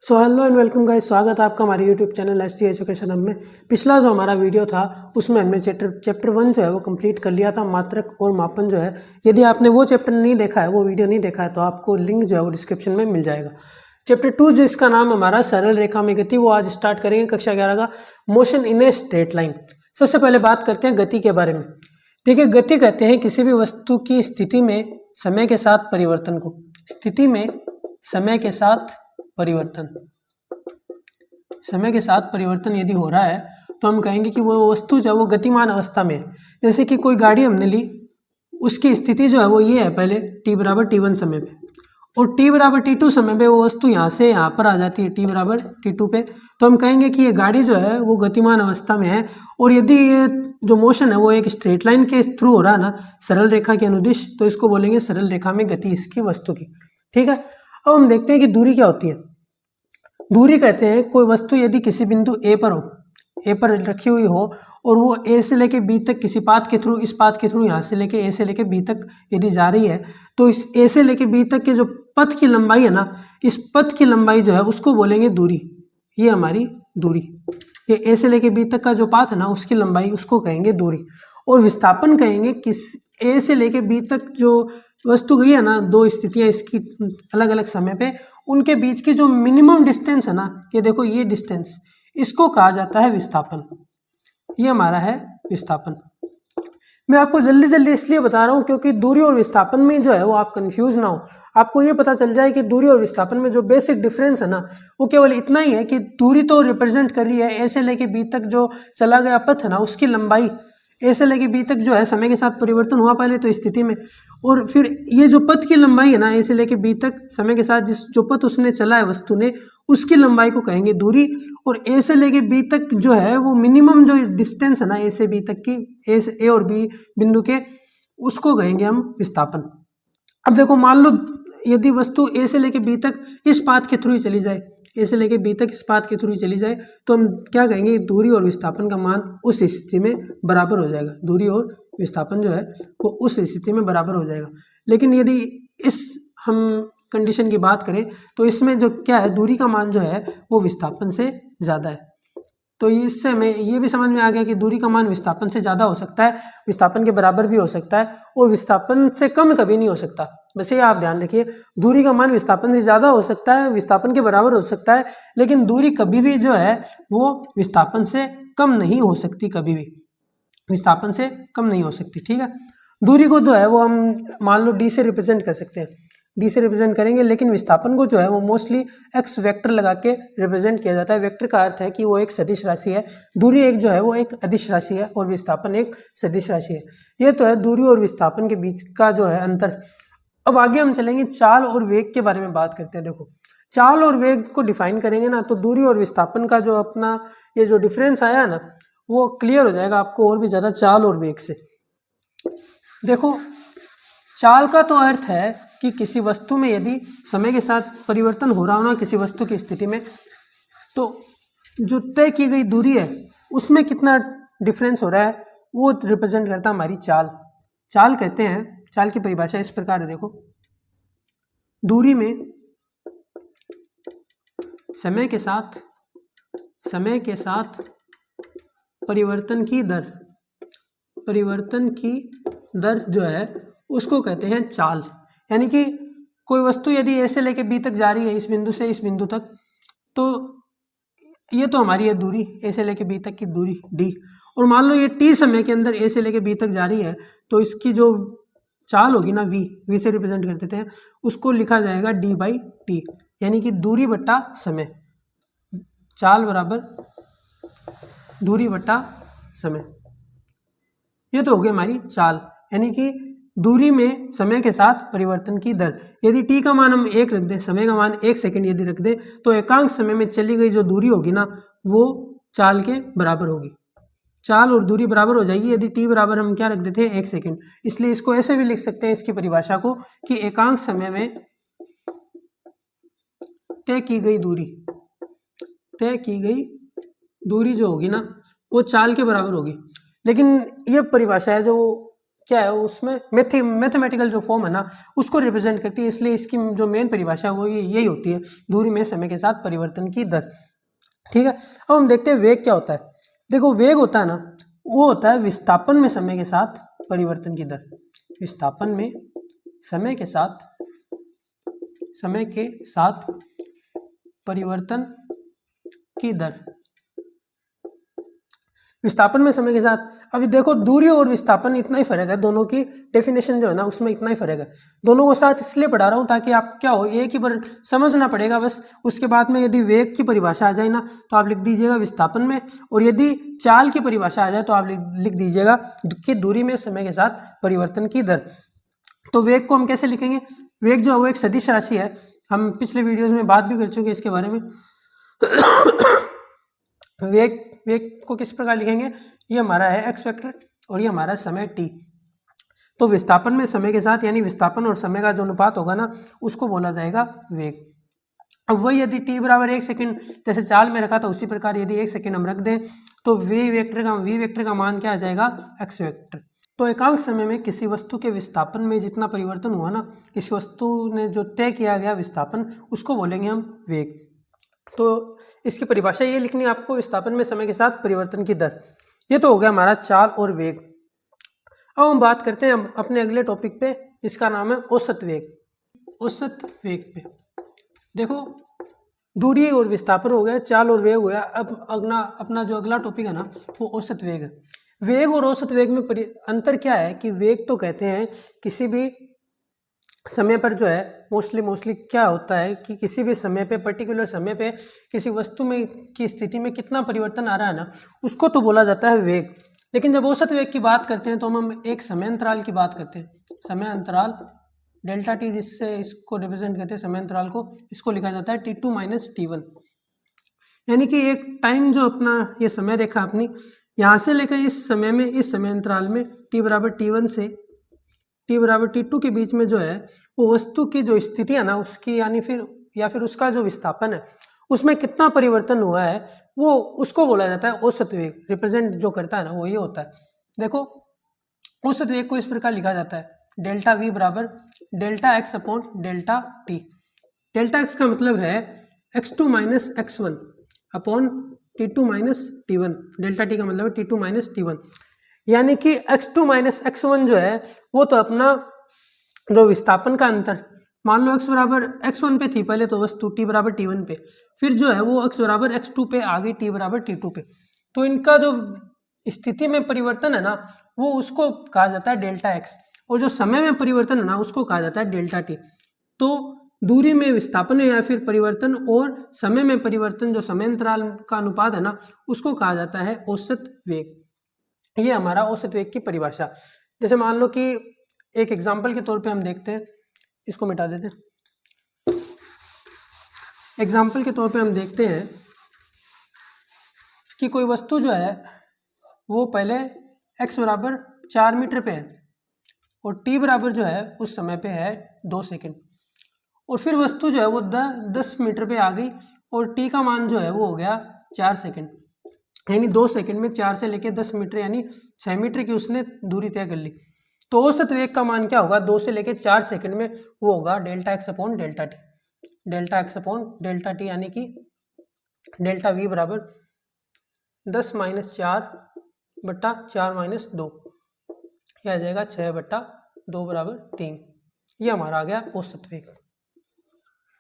So hello and welcome guys, स्वागत है आपका हमारे YouTube channel ST education hub में। पिछला जो हमारा वीडियो था उसमें हमने चैप्टर 1 जो है वो कंप्लीट कर लिया था, मात्रक और मापन जो है। यदि आपने वो चैप्टर नहीं देखा है, वो वीडियो नहीं देखा है, तो आपको लिंक जो है वो डिस्क्रिप्शन में मिल जाएगा। चैप्टर 2 जो इसका नाम हमारा सरल रेखा में गति, वो आज स्टार्ट करेंगे कक्षा 11 का, motion in a straight line. सबसे पहले बात करते हैं गति के बारे में। देखिए, गति कहते हैं किसी भी वस्तु की स्थिति में समय के साथ परिवर्तन को। स्थिति में समय के साथ परिवर्तन, समय के साथ परिवर्तन यदि हो रहा है तो हम कहेंगे कि वो वस्तु जो है वो गतिमान अवस्था में है। जैसे कि कोई गाड़ी हमने ली, उसकी स्थिति जो है वो ये है, पहले t बराबर t1 समय पे, और t बराबर t2 समय पे वो वस्तु यहाँ से यहाँ पर आ जाती है t बराबर t2 पे, तो हम कहेंगे कि ये गाड़ी जो है वो गतिमान अवस्था में है। और यदि ये जो मोशन है वो एक स्ट्रेट लाइन के थ्रू हो रहा है ना, सरल रेखा के अनुदिश, तो इसको बोलेंगे सरल रेखा में गति इसकी वस्तु की। ठीक है, अब हम देखते हैं कि दूरी क्या होती है। दूरी कहते हैं कोई वस्तु यदि किसी बिंदु ए पर हो, ए पर रखी हुई हो, और वो ए से लेके बी तक किसी पाथ के थ्रू, इस पाथ के थ्रू यहाँ से लेके ए से लेके बी तक यदि जा रही है, तो इस ए से लेके बी तक के जो पथ की लंबाई है ना, इस पथ की लंबाई जो है उसको बोलेंगे दूरी। ये हमारी दूरी, ये ए से लेके बी तक का जो पाथ है ना, उसकी लंबाई, उसको कहेंगे दूरी। और विस्थापन कहेंगे किस ए से लेके बी तक जो वस्तु गई है ना, दो स्थितियां इसकी अलग अलग समय पे, उनके बीच की जो मिनिमम डिस्टेंस है ना, ये देखो ये डिस्टेंस, इसको कहा जाता है विस्थापन। ये हमारा है विस्थापन। मैं आपको जल्दी जल्दी इसलिए बता रहा हूँ क्योंकि दूरी और विस्थापन में जो है वो आप कंफ्यूज ना हो। आपको ये पता चल जाए कि दूरी और विस्थापन में जो बेसिक डिफरेंस है ना, वो केवल इतना ही है कि दूरी तो रिप्रेजेंट कर रही है ए से लेके बी तक जो चला गया पथ है ना, उसकी लंबाई। ए से लेके बी तक जो है समय के साथ परिवर्तन हुआ पहले तो स्थिति में, और फिर ये जो पथ की लंबाई है ना, ए से लेके बी तक समय के साथ जिस जो पथ उसने चला है वस्तु ने, उसकी लंबाई को कहेंगे दूरी। और ए से लेके बी तक जो है वो मिनिमम जो डिस्टेंस है ना ए से बी तक की, ए और बी बिंदु के, उसको कहेंगे हम विस्थापन। अब देखो, मान लो यदि वस्तु ए से लेके बी तक इस पाथ के थ्रू ही चली जाए, ए से लेके बी तक इस पाथ के थ्रू ही चली जाए, तो हम क्या कहेंगे, दूरी और विस्थापन का मान उस स्थिति में बराबर हो जाएगा। दूरी और विस्थापन जो है वो उस स्थिति में बराबर हो जाएगा। लेकिन यदि इस हम कंडीशन की बात करें तो इसमें जो क्या है, दूरी का मान जो है वो विस्थापन से ज़्यादा है। तो इससे हमें ये भी समझ में आ गया कि दूरी का मान विस्थापन से ज़्यादा हो सकता है, विस्थापन के बराबर भी हो सकता है, और विस्थापन से कम कभी नहीं हो सकता। बस ये आप ध्यान रखिए, दूरी का मान विस्थापन से ज़्यादा हो सकता है, विस्थापन के बराबर हो सकता है, लेकिन दूरी कभी भी जो है वो विस्थापन से कम नहीं हो सकती, कभी भी विस्थापन से कम नहीं हो सकती। ठीक है, दूरी को जो है वो हम मान लो डी से रिप्रेजेंट कर सकते हैं, डी से रिप्रेजेंट करेंगे, लेकिन विस्थापन को जो है वो मोस्टली एक्स वेक्टर लगा के रिप्रेजेंट किया जाता है। वेक्टर का अर्थ है कि वो एक सदिश राशि है, दूरी एक जो है वो एक अदिश राशि है, और विस्थापन एक सदिश राशि है। ये तो है दूरी और विस्थापन के बीच का जो है अंतर। अब आगे हम चलेंगे, चाल और वेग के बारे में बात करते हैं। देखो, चाल और वेग को डिफाइन करेंगे ना, तो दूरी और विस्थापन का जो अपना ये जो डिफरेंस आया है ना, वो क्लियर हो जाएगा आपको और भी ज़्यादा चाल और वेग से। देखो, चाल का तो अर्थ है कि किसी वस्तु में यदि समय के साथ परिवर्तन हो रहा हो ना, किसी वस्तु की स्थिति में, तो जो तय की गई दूरी है उसमें कितना डिफरेंस हो रहा है, वो रिप्रेजेंट करता है हमारी चाल। चाल कहते हैं, चाल की परिभाषा इस प्रकार है। देखो, दूरी में समय के साथ परिवर्तन की दर जो है उसको कहते हैं चाल। यानी कि कोई वस्तु यदि ए से लेके बी तक जा रही है, इस बिंदु से इस बिंदु तक, तो ये तो हमारी है दूरी, ए से लेके बी तक की दूरी डी। और मान लो ये टी समय के अंदर ए से लेके बी तक जा रही है, तो इसकी जो चाल होगी ना, वी से रिप्रेजेंट कर देते हैं, उसको लिखा जाएगा डी बाई टी, यानी कि दूरी बट्टा समय। चाल बराबर दूरी बट्टा समय, ये तो हो गई हमारी चाल, यानी कि दूरी में समय के साथ परिवर्तन की दर। यदि t का मान हम 1 रख दें, समय का मान 1 सेकेंड यदि रख दें, तो एकांक समय में चली गई जो दूरी होगी ना, वो चाल के बराबर होगी। चाल और दूरी बराबर हो जाएगी यदि t बराबर हम क्या रख देते हैं, 1 सेकेंड। इसलिए इसको ऐसे भी लिख सकते हैं, इसकी परिभाषा को, कि एकांक समय में तय की गई दूरी जो होगी ना, वो चाल के बराबर होगी। लेकिन ये परिभाषा है जो क्या है, उसमें मैथमेटिकल जो फॉर्म है ना उसको रिप्रेजेंट करती है, इसलिए इसकी जो मेन परिभाषा है वो यही होती है, दूरी में समय के साथ परिवर्तन की दर। ठीक है, अब हम देखते हैं वेग क्या होता है। देखो वेग होता है ना, वो होता है विस्थापन में समय के साथ परिवर्तन की दर। विस्थापन में समय के साथ परिवर्तन की दर। विस्थापन में समय के साथ, अभी देखो दूरी और विस्थापन इतना ही फर्क है, दोनों की डेफिनेशन जो है ना उसमें इतना ही फर्क है। दोनों को साथ इसलिए पढ़ा रहा हूँ ताकि आप क्या हो, एक ही बार समझना पड़ेगा बस। उसके बाद में यदि वेग की परिभाषा आ जाए ना तो आप लिख दीजिएगा विस्थापन में, और यदि चाल की परिभाषा आ जाए तो आप लिख दीजिएगा कि दूरी में समय के साथ परिवर्तन की दर। तो वेग को हम कैसे लिखेंगे, वेग जो है वो एक सदिश राशि है, हम पिछले वीडियोज में बात भी कर चुके हैं इसके बारे में। वेग को किस प्रकार लिखेंगे, ये हमारा है एक्स वेक्टर और ये हमारा समय टी। तो विस्थापन में समय के साथ यानी विस्थापन और समय का जो अनुपात होगा ना उसको बोला जाएगा वेग। अब वही यदि टी बराबर 1 सेकंड जैसे चाल में रखा था उसी प्रकार यदि 1 सेकंड हम रख दें तो वी वेक्टर का मान क्या आ जाएगा, एक्स वेक्टर। तो एकांक समय में किसी वस्तु के विस्थापन में जितना परिवर्तन हुआ ना, इस वस्तु ने जो तय किया गया विस्थापन, उसको बोलेंगे हम वेग। तो इसकी परिभाषा ये लिखनी है आपको, विस्थापन में समय के साथ परिवर्तन की दर। ये तो हो गया हमारा चाल और वेग। अब हम बात करते हैं अपने अगले टॉपिक पे, इसका नाम है औसत वेग। औसत वेग पे देखो दूरी और विस्थापन हो गया, चाल और वेग हो गया। अब अपना जो अगला टॉपिक है ना वो औसत वेग है। वेग और औसत वेग में अंतर क्या है कि वेग तो कहते हैं किसी भी समय पर जो है मोस्टली क्या होता है कि किसी भी समय पे पर्टिकुलर समय पे किसी वस्तु में की स्थिति में कितना परिवर्तन आ रहा है ना उसको तो बोला जाता है वेग। लेकिन जब औसत वेग की बात करते हैं तो हम एक समय अंतराल की बात करते हैं, समय अंतराल डेल्टा टी, जिससे इसको रिप्रेजेंट करते हैं समय अंतराल को, इसको लिखा जाता है T2 माइनस T1। यानी कि एक टाइम जो अपना ये समय रेखा अपनी यहाँ से लेकर इस समय में, इस समय अंतराल में T बराबर T1 से T बराबर T2 के बीच में जो है वो वस्तु की जो स्थिति है ना उसकी या फिर उसका जो विस्थापन है उसमें कितना परिवर्तन हुआ है वो उसको बोला जाता है औसत वेग। रिप्रेजेंट जो करता है ना वो ये होता है। देखो औसत वेग को इस प्रकार लिखा जाता है, डेल्टा वी बराबर delta x upon delta T. Delta x का मतलब है x2 minus x1 upon T2 minus T1। Delta T का मतलब है T2 माइनस T1। यानी कि x2 माइनस x1 जो है वो तो अपना जो विस्थापन का अंतर, मान लो x बराबर x1 पे थी पहले तो वस्तु t बराबर t1 पे, फिर जो है वो x बराबर x2 पे आ गई t बराबर t2 पे, तो इनका जो स्थिति में परिवर्तन है ना वो उसको कहा जाता है डेल्टा x, और जो समय में परिवर्तन है ना उसको कहा जाता है डेल्टा t। तो दूरी में विस्थापन या फिर परिवर्तन और समय में परिवर्तन जो समय अंतराल का अनुपात है ना उसको कहा जाता है औसत वेग। ये हमारा औसत वेग की परिभाषा। जैसे मान लो कि एक एग्जाम्पल के तौर पे हम देखते हैं, इसको मिटा देते हैं। एग्जाम्पल के तौर पे हम देखते हैं कि कोई वस्तु जो है वो पहले x बराबर 4 मीटर पे है और t बराबर जो है उस समय पे है 2 सेकंड, और फिर वस्तु जो है वो 10 मीटर पे आ गई और t का मान जो है वो हो गया 4 सेकंड, यानी 2 सेकंड में 4 से लेके 10 मीटर यानी 6 मीटर की उसने दूरी तय कर ली। तो औसत वेग का मान क्या होगा, 2 से लेके 4 सेकंड में वो होगा delta x upon delta T. Delta x upon delta T यानी कि डेल्टा वी बराबर 10 माइनस 4 बट्टा 4 माइनस 2, यह आ जाएगा 6 बट्टा 2 बराबर 3। ये हमारा आ गया औसत वेग।